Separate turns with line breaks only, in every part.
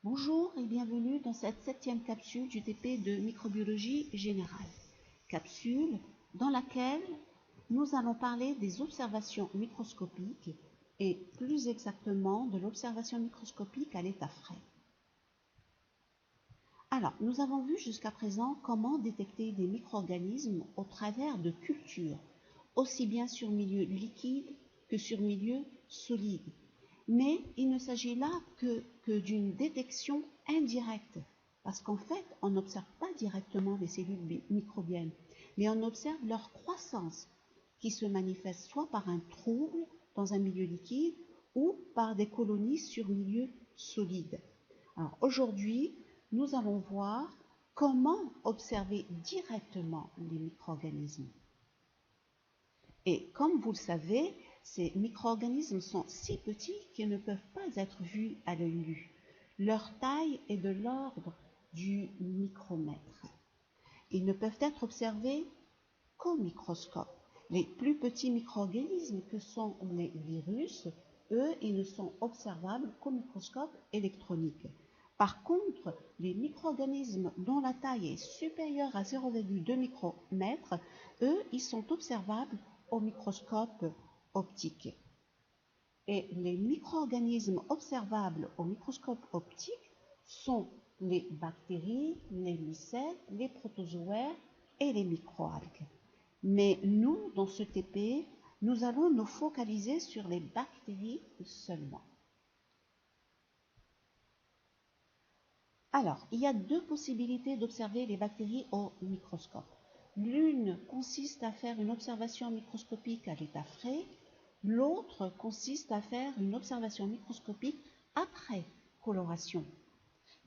Bonjour et bienvenue dans cette 7e capsule du TP de microbiologie générale. Capsule dans laquelle nous allons parler des observations microscopiques et plus exactement de l'observation microscopique à l'état frais. Alors, nous avons vu jusqu'à présent comment détecter des micro-organismes au travers de cultures, aussi bien sur milieu liquide que sur milieu solide. Mais il ne s'agit là que d'une détection indirecte, parce qu'en fait, on n'observe pas directement les cellules microbiennes, mais on observe leur croissance, qui se manifeste soit par un trouble dans un milieu liquide ou par des colonies sur milieu solide. Alors aujourd'hui, nous allons voir comment observer directement les micro-organismes. Et comme vous le savez, ces micro-organismes sont si petits qu'ils ne peuvent pas être vus à l'œil nu. Leur taille est de l'ordre du micromètre. Ils ne peuvent être observés qu'au microscope. Les plus petits micro-organismes que sont les virus, eux, ils ne sont observables qu'au microscope électronique. Par contre, les micro-organismes dont la taille est supérieure à 0,2 micromètres, eux, ils sont observables au microscope optique. Et les micro-organismes observables au microscope optique sont les bactéries, les mycètes, les protozoaires et les microalgues. Mais nous, dans ce TP, nous allons nous focaliser sur les bactéries seulement. Alors, il y a deux possibilités d'observer les bactéries au microscope. L'une consiste à faire une observation microscopique à l'état frais, l'autre consiste à faire une observation microscopique après coloration.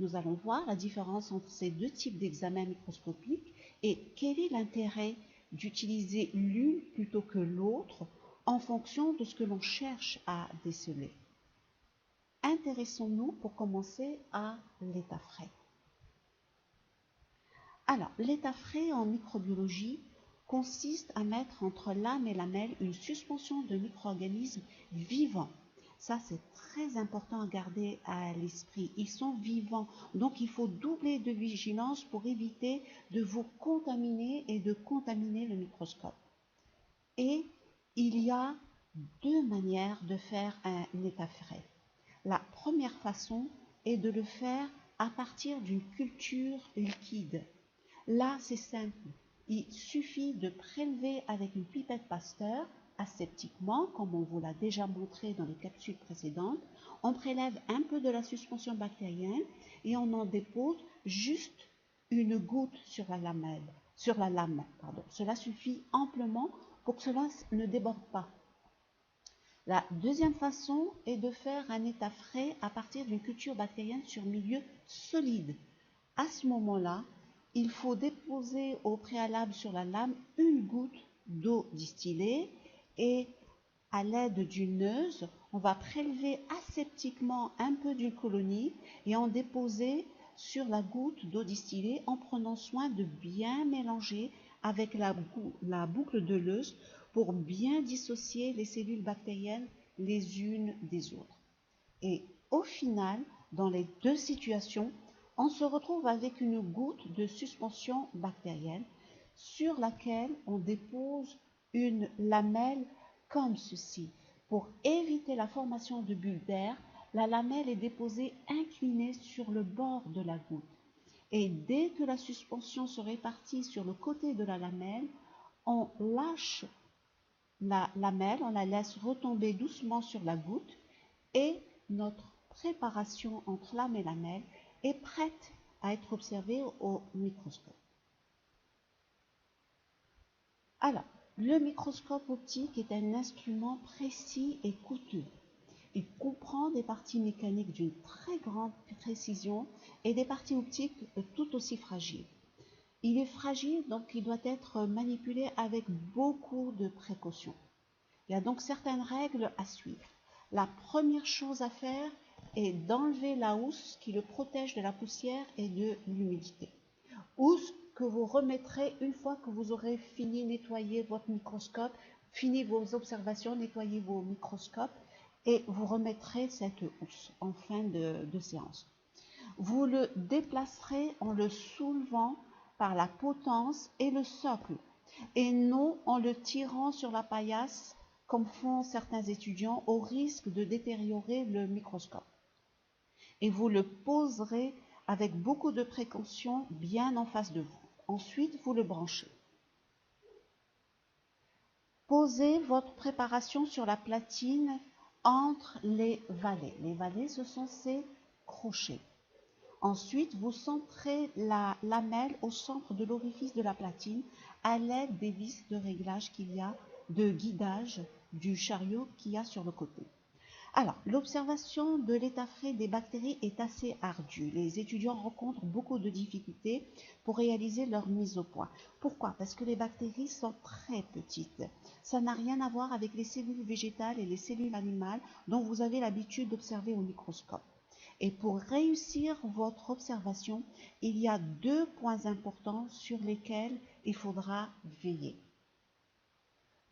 Nous allons voir la différence entre ces deux types d'examens microscopiques et quel est l'intérêt d'utiliser l'une plutôt que l'autre en fonction de ce que l'on cherche à déceler. Intéressons-nous pour commencer à l'état frais. Alors, l'état frais en microbiologie consiste à mettre entre lame et lamelle une suspension de micro-organismes vivants. Ça, c'est très important à garder à l'esprit. Ils sont vivants, donc il faut doubler de vigilance pour éviter de vous contaminer et de contaminer le microscope. Et il y a deux manières de faire un état frais. La première façon est de le faire à partir d'une culture liquide. Là, c'est simple. Il suffit de prélever avec une pipette Pasteur, aseptiquement, comme on vous l'a déjà montré dans les capsules précédentes. On prélève un peu de la suspension bactérienne et on en dépose juste une goutte sur la lame. Cela suffit amplement pour que cela ne déborde pas. La deuxième façon est de faire un état frais à partir d'une culture bactérienne sur milieu solide. À ce moment-là, il faut déposer au préalable sur la lame une goutte d'eau distillée et à l'aide d'une neuse, on va prélever aseptiquement un peu d'une colonie et en déposer sur la goutte d'eau distillée en prenant soin de bien mélanger avec la boucle de Leuze pour bien dissocier les cellules bactériennes les unes des autres. Et au final, dans les deux situations, on se retrouve avec une goutte de suspension bactérienne sur laquelle on dépose une lamelle comme ceci. Pour éviter la formation de bulles d'air, la lamelle est déposée inclinée sur le bord de la goutte. Et dès que la suspension se répartit sur le côté de la lamelle, on lâche la lamelle, on la laisse retomber doucement sur la goutte et notre préparation entre lame et lamelle est prête à être observée au microscope. Alors, le microscope optique est un instrument précis et coûteux. Il comprend des parties mécaniques d'une très grande précision et des parties optiques tout aussi fragiles. Il est fragile, donc il doit être manipulé avec beaucoup de précautions. Il y a donc certaines règles à suivre. La première chose à faire est d'enlever la housse qui le protège de la poussière et de l'humidité. Housse que vous remettrez une fois que vous aurez fini de nettoyer votre microscope, fini vos observations, nettoyez vos microscopes et vous remettrez cette housse en fin de séance. Vous le déplacerez en le soulevant par la potence et le socle, et non en le tirant sur la paillasse, comme font certains étudiants, au risque de détériorer le microscope. Et vous le poserez avec beaucoup de précaution bien en face de vous. Ensuite, vous le branchez. Posez votre préparation sur la platine entre les valets. Les valets, ce sont ces crochets. Ensuite, vous centrez la lamelle au centre de l'orifice de la platine à l'aide des vis de réglage qu'il y a, de guidage du chariot qu'il y a sur le côté. Alors, l'observation de l'état frais des bactéries est assez ardue. Les étudiants rencontrent beaucoup de difficultés pour réaliser leur mise au point. Pourquoi? Parce que les bactéries sont très petites. Ça n'a rien à voir avec les cellules végétales et les cellules animales dont vous avez l'habitude d'observer au microscope. Et pour réussir votre observation, il y a 2 points importants sur lesquels il faudra veiller.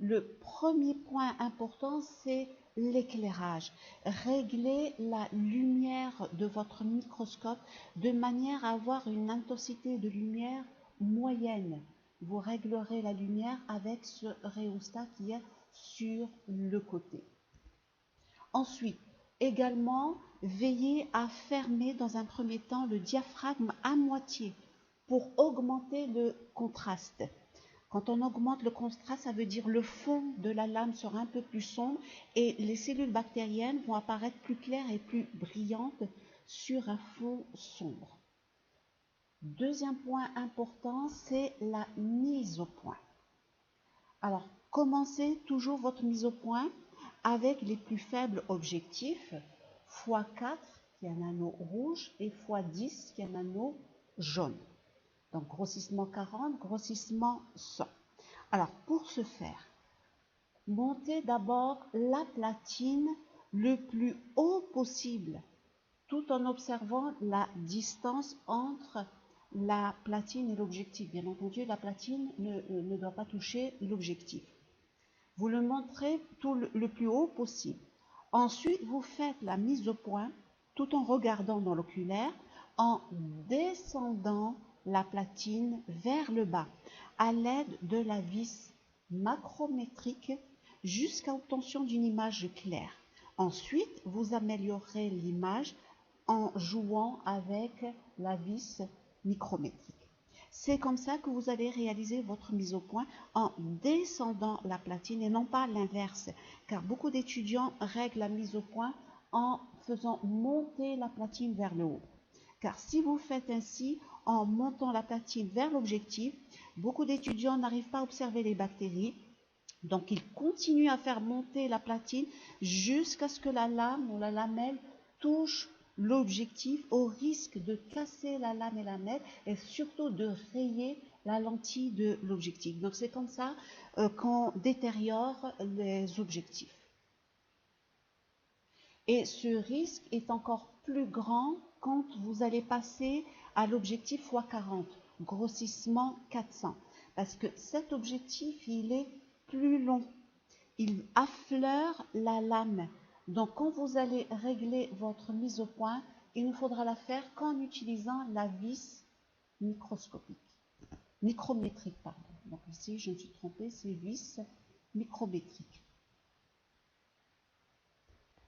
Le premier point important, c'est l'éclairage. Réglez la lumière de votre microscope de manière à avoir une intensité de lumière moyenne. Vous réglerez la lumière avec ce rhéostat qui est sur le côté. Ensuite, également, veillez à fermer dans un premier temps le diaphragme à moitié pour augmenter le contraste. Quand on augmente le contraste, ça veut dire le fond de la lame sera un peu plus sombre et les cellules bactériennes vont apparaître plus claires et plus brillantes sur un fond sombre. Deuxième point important, c'est la mise au point. Alors, commencez toujours votre mise au point avec les plus faibles objectifs, x4 qui est un anneau rouge et x10 qui est un anneau jaune. Donc grossissement 40, grossissement 100. Alors pour ce faire, montez d'abord la platine le plus haut possible, tout en observant la distance entre la platine et l'objectif. Bien entendu, la platine ne doit pas toucher l'objectif. Vous le montrez le plus haut possible. Ensuite, vous faites la mise au point tout en regardant dans l'oculaire, en descendant la platine vers le bas à l'aide de la vis macrométrique jusqu'à l'obtention d'une image claire. Ensuite, vous améliorerez l'image en jouant avec la vis micrométrique. C'est comme ça que vous allez réaliser votre mise au point en descendant la platine et non pas l'inverse, car beaucoup d'étudiants règlent la mise au point en faisant monter la platine vers le haut. Car si vous faites ainsi, en montant la platine vers l'objectif, beaucoup d'étudiants n'arrivent pas à observer les bactéries, donc ils continuent à faire monter la platine jusqu'à ce que la lame ou la lamelle touche l'objectif au risque de casser la lame et la lamelle et surtout de rayer la lentille de l'objectif. Donc c'est comme ça qu'on détériore les objectifs. Et ce risque est encore plus grand quand vous allez passer à l'objectif x40, grossissement 400. Parce que cet objectif, il est plus long. Il affleure la lame. Donc quand vous allez régler votre mise au point, il ne faudra la faire qu'en utilisant la vis micrométrique. Pardon. Donc ici, je me suis trompée, c'est vis micrométrique.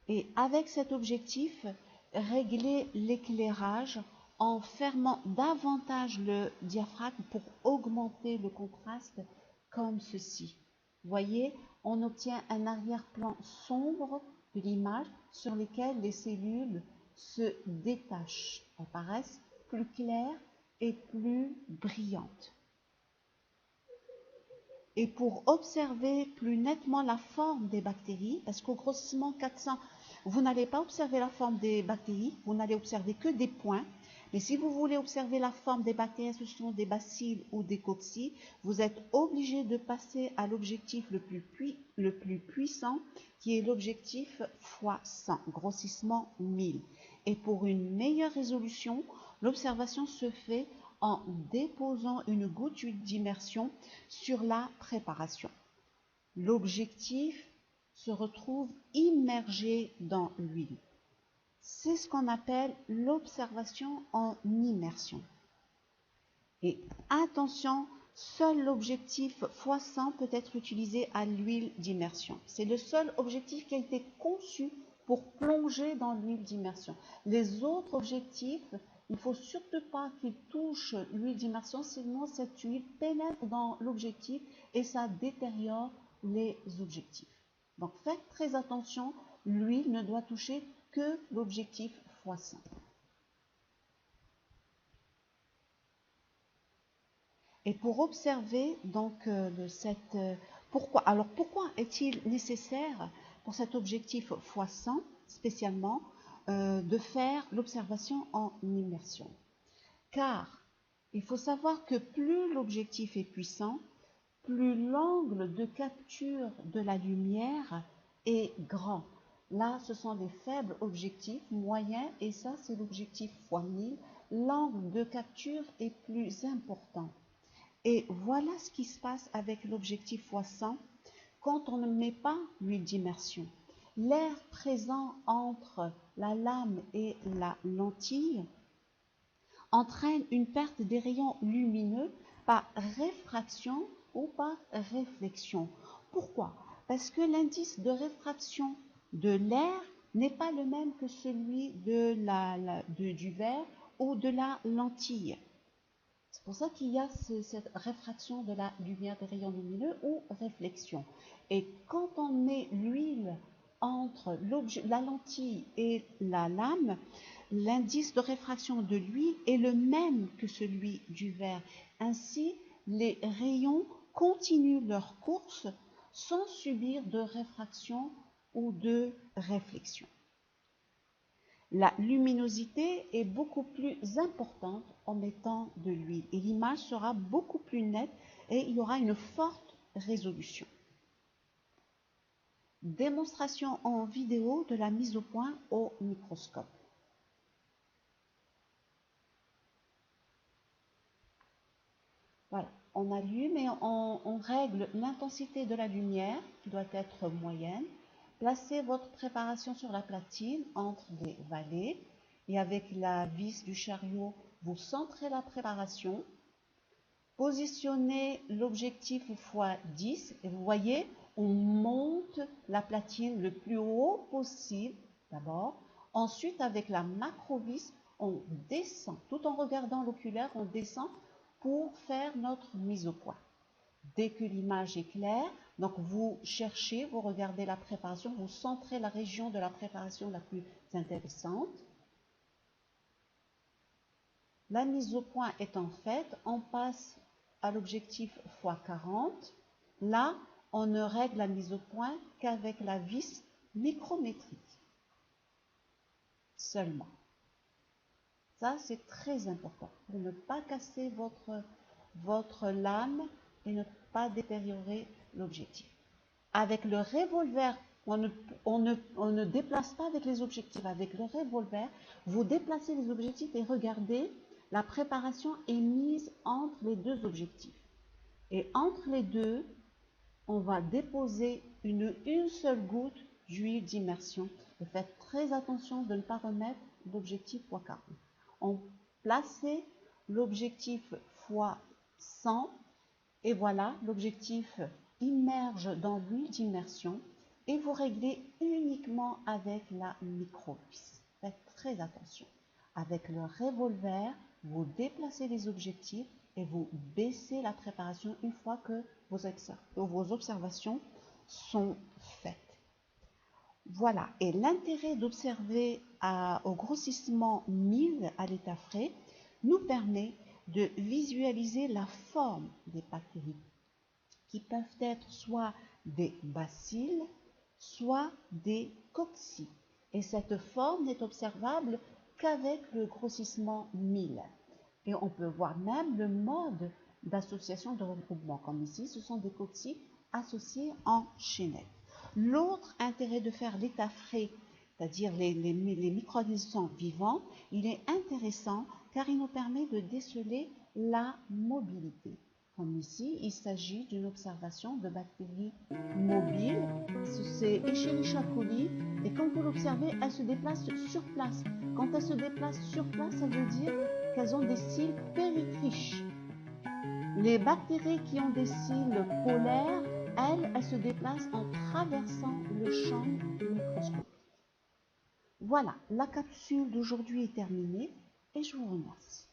Et avec cet objectif, régler l'éclairage en fermant davantage le diaphragme pour augmenter le contraste comme ceci. Vous voyez, on obtient un arrière-plan sombre de l'image sur lequel les cellules se détachent, apparaissent plus claires et plus brillantes. Et pour observer plus nettement la forme des bactéries, parce qu'au grossissement 400, vous n'allez pas observer la forme des bactéries, vous n'allez observer que des points. Mais si vous voulez observer la forme des bactéries, ce sont des bacilles ou des cocci, vous êtes obligé de passer à l'objectif le plus puissant, qui est l'objectif x100, grossissement 1000. Et pour une meilleure résolution, l'observation se fait en déposant une goutte d'immersion sur la préparation. L'objectif se retrouve immergé dans l'huile. C'est ce qu'on appelle l'observation en immersion. Et attention, seul l'objectif x100 peut être utilisé à l'huile d'immersion. C'est le seul objectif qui a été conçu pour plonger dans l'huile d'immersion. Les autres objectifs, il ne faut surtout pas qu'ils touchent l'huile d'immersion, sinon cette huile pénètre dans l'objectif et ça détériore les objectifs. Donc faites très attention, l'huile ne doit toucher que l'objectif x100. Et pour observer donc pourquoi est-il nécessaire pour cet objectif x100 spécialement de faire l'observation en immersion? Car il faut savoir que plus l'objectif est puissant, plus l'angle de capture de la lumière est grand. Là, ce sont des faibles objectifs, moyens, et ça, c'est l'objectif x1000. L'angle de capture est plus important. Et voilà ce qui se passe avec l'objectif x100 quand on ne met pas l'huile d'immersion. L'air présent entre la lame et la lentille entraîne une perte des rayons lumineux par réfraction ou par réflexion. Pourquoi? Parce que l'indice de réfraction de l'air n'est pas le même que celui du verre ou de la lentille. C'est pour ça qu'il y a cette réfraction de la lumière des rayons lumineux ou réflexion. Et quand on met l'huile entre la lentille et la lame, l'indice de réfraction de l'huile est le même que celui du verre. Ainsi, les rayons continuent leur course sans subir de réfraction ou de réflexion. La luminosité est beaucoup plus importante en mettant de l'huile et l'image sera beaucoup plus nette et il y aura une forte résolution. Démonstration en vidéo de la mise au point au microscope. Voilà, on allume et on règle l'intensité de la lumière qui doit être moyenne. Placez votre préparation sur la platine entre les vallées et avec la vis du chariot, vous centrez la préparation. Positionnez l'objectif x10 et vous voyez, on monte la platine le plus haut possible d'abord. Ensuite, avec la macro-vis, on descend. Tout en regardant l'oculaire, on descend pour faire notre mise au point. Dès que l'image est claire, donc vous cherchez, vous regardez la préparation, vous centrez la région de la préparation la plus intéressante. La mise au point étant faite, on passe à l'objectif x40. Là, on ne règle la mise au point qu'avec la vis micrométrique seulement. Ça, c'est très important pour ne pas casser votre lame et ne pas détériorer l'objectif. Avec le revolver, on ne déplace pas avec les objectifs. Avec le revolver, vous déplacez les objectifs et regardez, la préparation est mise entre les deux objectifs. Et entre les deux, on va déposer une seule goutte d'huile d'immersion. Et faites très attention de ne pas remettre l'objectif x40. On place l'objectif x100 et voilà, l'objectif immerge dans l'huile d'immersion et vous réglez uniquement avec la micro-vis. Faites très attention. Avec le revolver, vous déplacez les objectifs et vous baissez la préparation une fois que vos observations sont faites. Voilà, et l'intérêt d'observer au grossissement 1000 à l'état frais nous permet de visualiser la forme des bactéries qui peuvent être soit des bacilles, soit des cocci. Et cette forme n'est observable qu'avec le grossissement 1000. Et on peut voir même le mode d'association de regroupement. Comme ici, ce sont des cocci associés en chaînette. L'autre intérêt de faire l'état frais, c'est-à-dire les micro-organismes vivants, il est intéressant car il nous permet de déceler la mobilité. Comme ici, il s'agit d'une observation de bactéries mobiles. C'est Escherichia coli. Et quand vous l'observez, elles se déplacent sur place. Quand elles se déplacent sur place, ça veut dire qu'elles ont des cils péritriches. Les bactéries qui ont des cils polaires, elles se déplacent en traversant le champ microscopique. Voilà, la capsule d'aujourd'hui est terminée et je vous remercie.